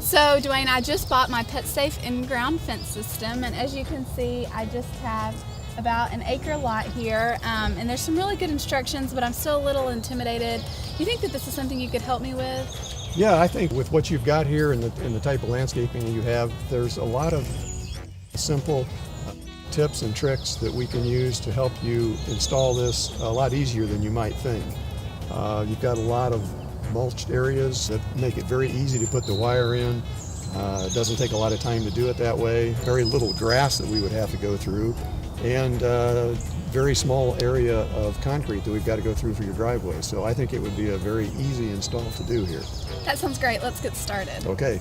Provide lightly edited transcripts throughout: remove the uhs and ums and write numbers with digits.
So Dwayne, I just bought my petsafe in-ground fence system, and as you can see, I just have about an acre lot here, and there's some really good instructions, but I'm still a little intimidated. Do you think that this is something you could help me with? Yeah, I think with what you've got here and the type of landscaping you have, there's a lot of simple tips and tricks that we can use to help you install this a lot easier than you might think. You've got a lot of mulched areas that make it very easy to put the wire in. It doesn't take a lot of time to do it that way. Very little grass that we would have to go through, and very small area of concrete that we've got to go through for your driveway. So I think it would be a very easy install to do here. That sounds great. Let's get started. Okay.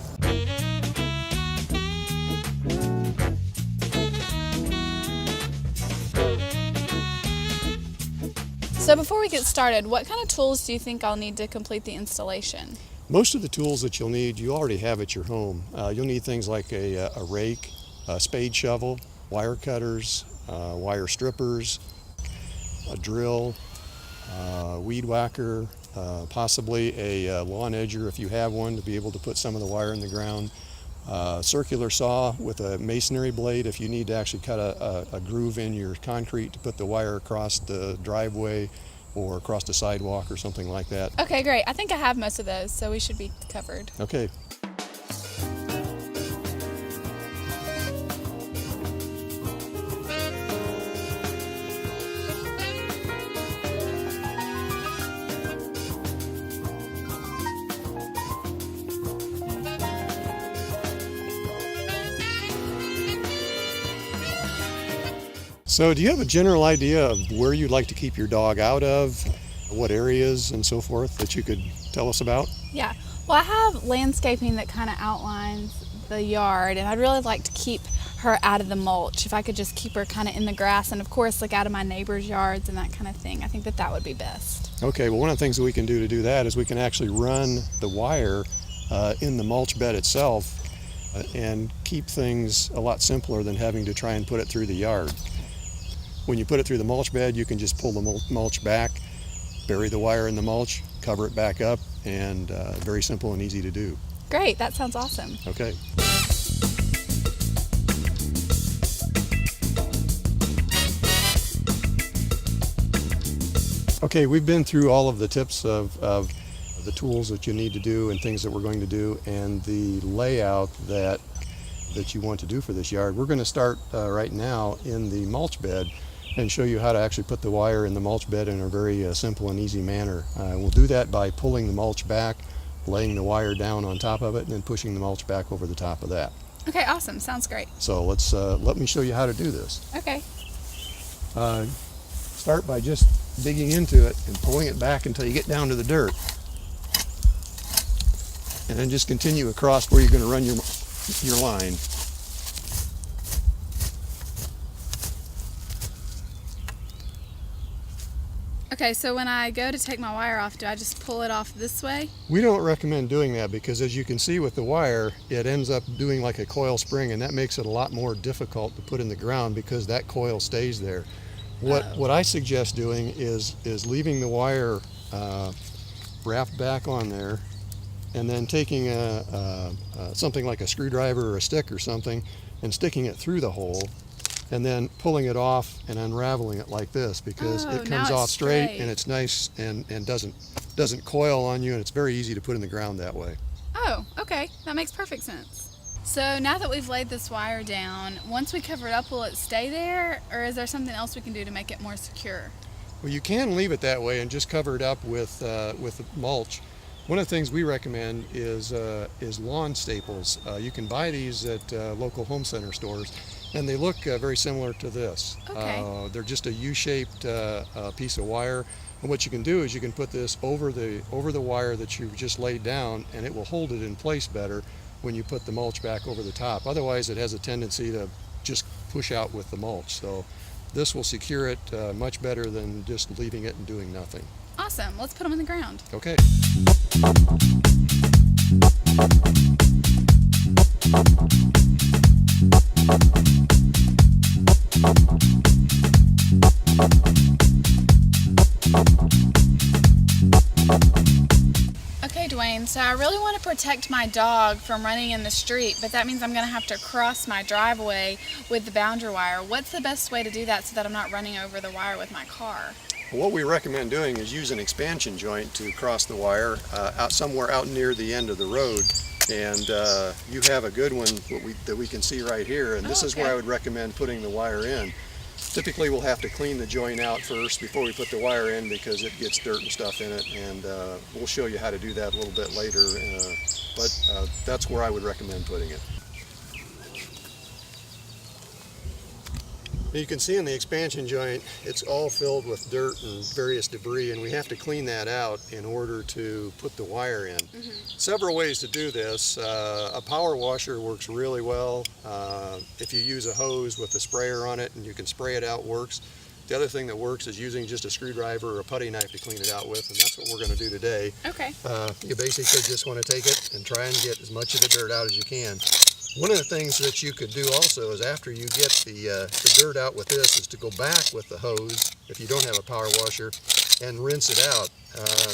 So before we get started, what kind of tools do you think I'll need to complete the installation? Most of the tools that you'll need, you already have at your home. You'll need things like a rake, a spade shovel, wire cutters, wire strippers, a drill, weed whacker, possibly a lawn edger if you have one to be able to put some of the wire in the ground, circular saw with a masonry blade if you need to actually cut a groove in your concrete to put the wire across the driveway or across the sidewalk or something like that. Okay, great. I think I have most of those, so we should be covered. Okay. So do you have a general idea of where you'd like to keep your dog out of, what areas and so forth that you could tell us about? Yeah, well, I have landscaping that kind of outlines the yard, and I'd really like to keep her out of the mulch. If I could just keep her kind of in the grass and of course look out of my neighbors' yards and that kind of thing. I think that that would be best. Okay, well, one of the things that we can do to do that is we can actually run the wire in the mulch bed itself and keep things a lot simpler than having to try and put it through the yard. When you put it through the mulch bed, you can just pull the mulch back, bury the wire in the mulch, cover it back up, and very simple and easy to do. Great, that sounds awesome. Okay. Okay, we've been through all of the tips of the tools that you need to do and things that we're going to do and the layout that you want to do for this yard. We're going to start right now in the mulch bed and show you how to actually put the wire in the mulch bed in a very simple and easy manner. We'll do that by pulling the mulch back, laying the wire down on top of it, and then pushing the mulch back over the top of that. Okay, awesome. Sounds great. So let me show you how to do this. Okay. Start by just digging into it and pulling it back until you get down to the dirt. And then just continue across where you're going to run your line. Okay, so when I go to take my wire off, do I just pull it off this way? We don't recommend doing that because as you can see with the wire, it ends up doing like a coil spring, and that makes it a lot more difficult to put in the ground because that coil stays there. What I suggest doing is leaving the wire wrapped back on there, and then taking something like a screwdriver or a stick or something and sticking it through the hole, and then pulling it off and unraveling it like this because it comes off straight and it's nice and doesn't coil on you, and it's very easy to put in the ground that way. Oh, okay. That makes perfect sense. So now that we've laid this wire down, once we cover it up, will it stay there, or is there something else we can do to make it more secure? Well, you can leave it that way and just cover it up with mulch. One of the things we recommend is lawn staples. You can buy these at local home center stores, and they look very similar to this. Okay. They're just a U-shaped piece of wire, and what you can do is you can put this over the wire that you've just laid down, and it will hold it in place better when you put the mulch back over the top. Otherwise, it has a tendency to just push out with the mulch. So this will secure it much better than just leaving it and doing nothing. Awesome. Let's put them in the ground. Okay. Okay, Dwayne. Wayne. So I really want to protect my dog from running in the street, but that means I'm going to have to cross my driveway with the boundary wire. What's the best way to do that so that I'm not running over the wire with my car? What we recommend doing is use an expansion joint to cross the wire somewhere out near the end of the road. And you have a good one that we can see right here, and this is where I would recommend putting the wire in. Typically we'll have to clean the joint out first before we put the wire in because it gets dirt and stuff in it, and we'll show you how to do that a little bit later, but that's where I would recommend putting it. You can see in the expansion joint it's all filled with dirt and various debris, and we have to clean that out in order to put the wire in. Several ways to do this. A power washer works really well. If you use a hose with a sprayer on it and you can spray it out, works. The other thing that works is using just a screwdriver or a putty knife to clean it out with, and that's what we're going to do today. Okay. You basically just want to take it and try and get as much of the dirt out as you can. One of the things that you could do also is after you get the dirt out with this is to go back with the hose, if you don't have a power washer, and rinse it out.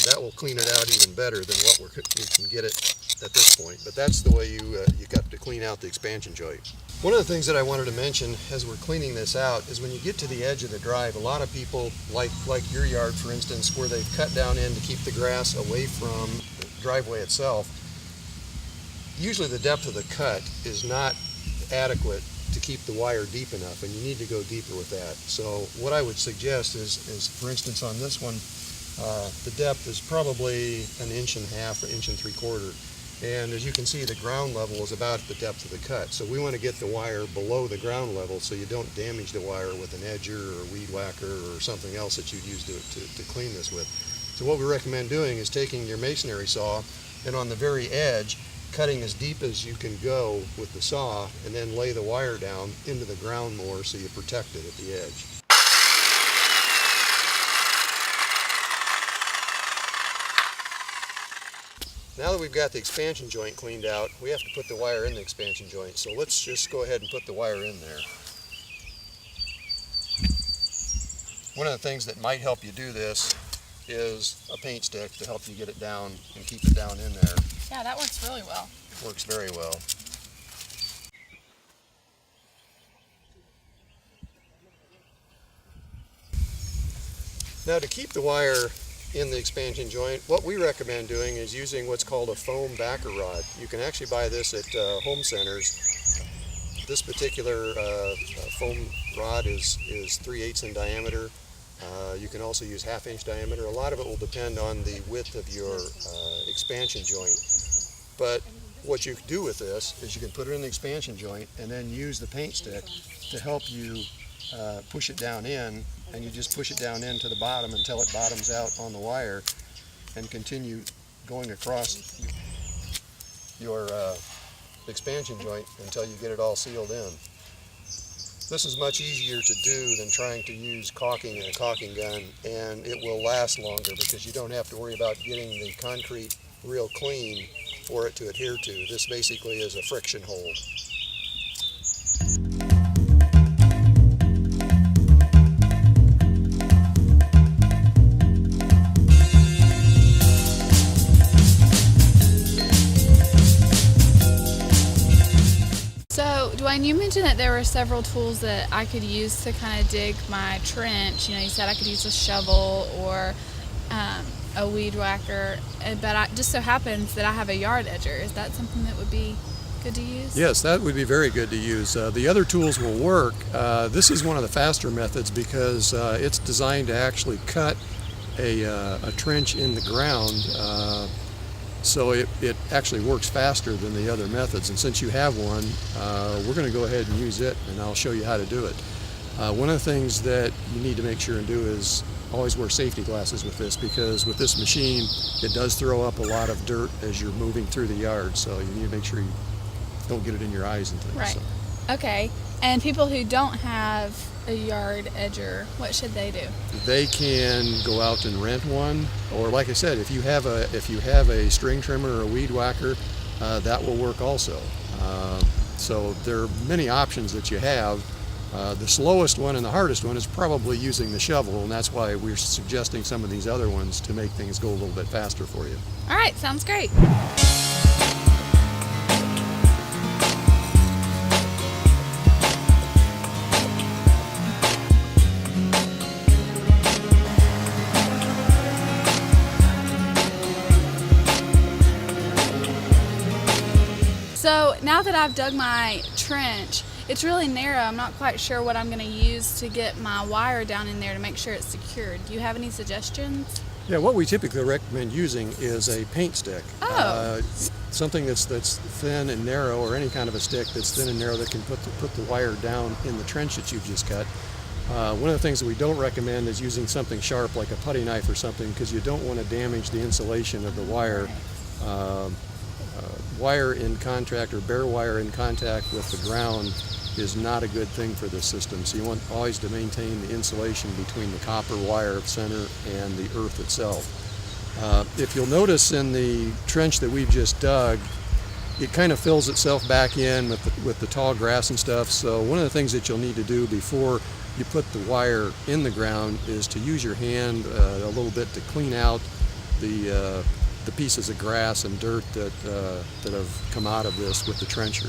That will clean it out even better than what we can get it at this point. But that's the way you got to clean out the expansion joint. One of the things that I wanted to mention as we're cleaning this out is when you get to the edge of the drive, a lot of people, like your yard for instance, where they've cut down in to keep the grass away from the driveway itself, usually the depth of the cut is not adequate to keep the wire deep enough, and you need to go deeper with that. So what I would suggest is for instance on this one, the depth is probably 1.5 inches or 1.75 inches. And as you can see, the ground level is about the depth of the cut. So we want to get the wire below the ground level so you don't damage the wire with an edger or a weed whacker or something else that you'd use to clean this with. So what we recommend doing is taking your masonry saw and on the very edge, cutting as deep as you can go with the saw, and then lay the wire down into the ground more so you protect it at the edge. Now that we've got the expansion joint cleaned out, we have to put the wire in the expansion joint. So let's just go ahead and put the wire in there. One of the things that might help you do this is a paint stick to help you get it down and keep it down in there. Yeah, that works really well. It works very well. Now to keep the wire in the expansion joint, what we recommend doing is using what's called a foam backer rod. You can actually buy this at home centers. This particular foam rod is 3/8 in diameter. You can also use 1/2 inch diameter. A lot of it will depend on the width of your expansion joint. But what you can do with this is you can put it in the expansion joint and then use the paint stick to help you push it down in, and you just push it down into the bottom until it bottoms out on the wire, and continue going across your expansion joint until you get it all sealed in. This is much easier to do than trying to use caulking in a caulking gun, and it will last longer because you don't have to worry about getting the concrete real clean for it to adhere to. This basically is a friction hold. So, Dwayne, you mentioned that there were several tools that I could use to kind of dig my trench. You know, you said I could use a shovel or a weed whacker, but it just so happens that I have a yard edger. Is that something that would be good to use? Yes, that would be very good to use. The other tools will work. This is one of the faster methods because it's designed to actually cut a trench in the ground, so it actually works faster than the other methods. And since you have one, we're going to go ahead and use it, and I'll show you how to do it. One of the things that you need to make sure and do is always wear safety glasses with this, because with this machine it does throw up a lot of dirt as you're moving through the yard, so you need to make sure you don't get it in your eyes and things. Right. So. Okay. And people who don't have a yard edger, what should they do? They can go out and rent one, or like I said, if you have a string trimmer or a weed whacker, that will work also. So there are many options that you have. The slowest one and the hardest one is probably using the shovel, and that's why we're suggesting some of these other ones to make things go a little bit faster for you. All right, sounds great. So now that I've dug my trench, it's really narrow. I'm not quite sure what I'm going to use to get my wire down in there to make sure it's secured. Do you have any suggestions? Yeah, what we typically recommend using is a paint stick. Oh. Something that's thin and narrow, or any kind of a stick that's thin and narrow that can put the wire down in the trench that you've just cut. One of the things that we don't recommend is using something sharp like a putty knife or something, because you don't want to damage the insulation of the wire. Wire in contact, or bare wire in contact with the ground, is not a good thing for this system. So you want always to maintain the insulation between the copper wire center and the earth itself. If you'll notice in the trench that we've just dug, it kind of fills itself back in with the tall grass and stuff. So one of the things that you'll need to do before you put the wire in the ground is to use your hand a little bit to clean out the pieces of grass and dirt that have come out of this with the trencher.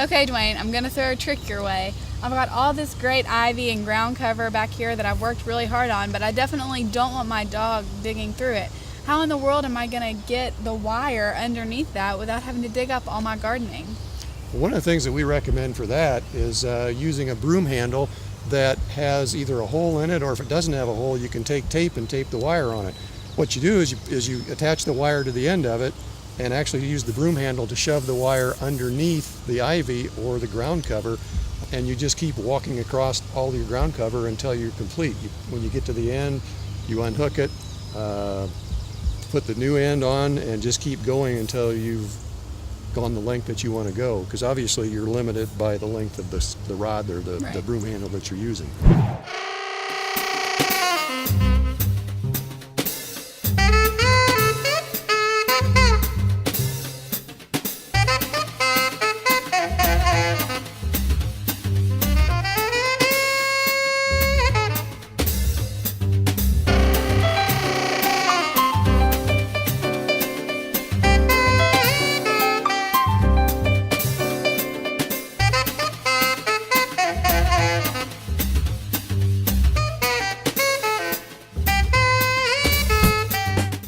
Okay, Dwayne, I'm going to throw a trick your way. I've got all this great ivy and ground cover back here that I've worked really hard on, but I definitely don't want my dog digging through it. How in the world am I going to get the wire underneath that without having to dig up all my gardening? One of the things that we recommend for that is using a broom handle that has either a hole in it, or if it doesn't have a hole, you can take tape and tape the wire on it. What you do is you attach the wire to the end of it and actually use the broom handle to shove the wire underneath the ivy or the ground cover, and you just keep walking across all your ground cover until you're complete. When you get to the end, you unhook it, put the new end on, and just keep going until you've gone the length that you want to go, because obviously you're limited by the length of the rod or the broom handle that you're using.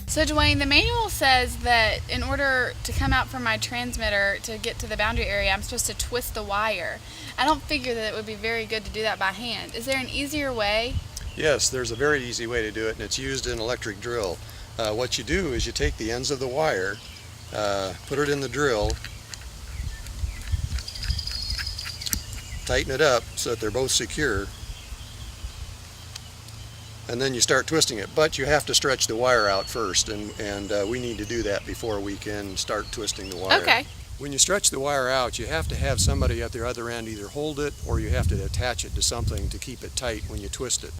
So Dwayne, the manual says that in order to come out from my transmitter to get to the boundary area, I'm supposed to twist the wire. I don't figure that it would be very good to do that by hand. Is there an easier way? Yes, there's a very easy way to do it, and it's used in electric drill. What you do is you take the ends of the wire, put it in the drill, tighten it up so that they're both secure, and then you start twisting it. But you have to stretch the wire out first, and we need to do that before we can start twisting the wire. Okay. When you stretch the wire out, you have to have somebody at the other end either hold it, or you have to attach it to something to keep it tight when you twist it.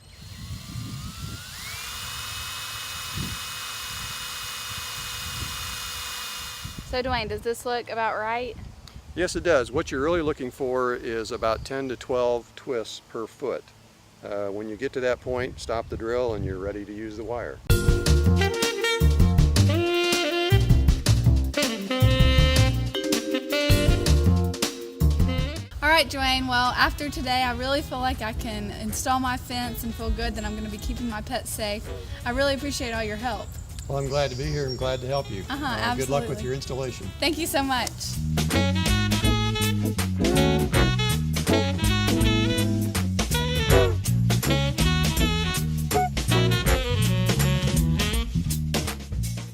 So Dwayne, does this look about right? Yes, it does. What you're really looking for is about 10 to 12 twists per foot. When you get to that point, stop the drill and you're ready to use the wire. All right, Dwayne, well, after today, I really feel like I can install my fence and feel good that I'm going to be keeping my pets safe. I really appreciate all your help. Well, I'm glad to be here. I'm glad to help you. Absolutely. Good luck with your installation. Thank you so much.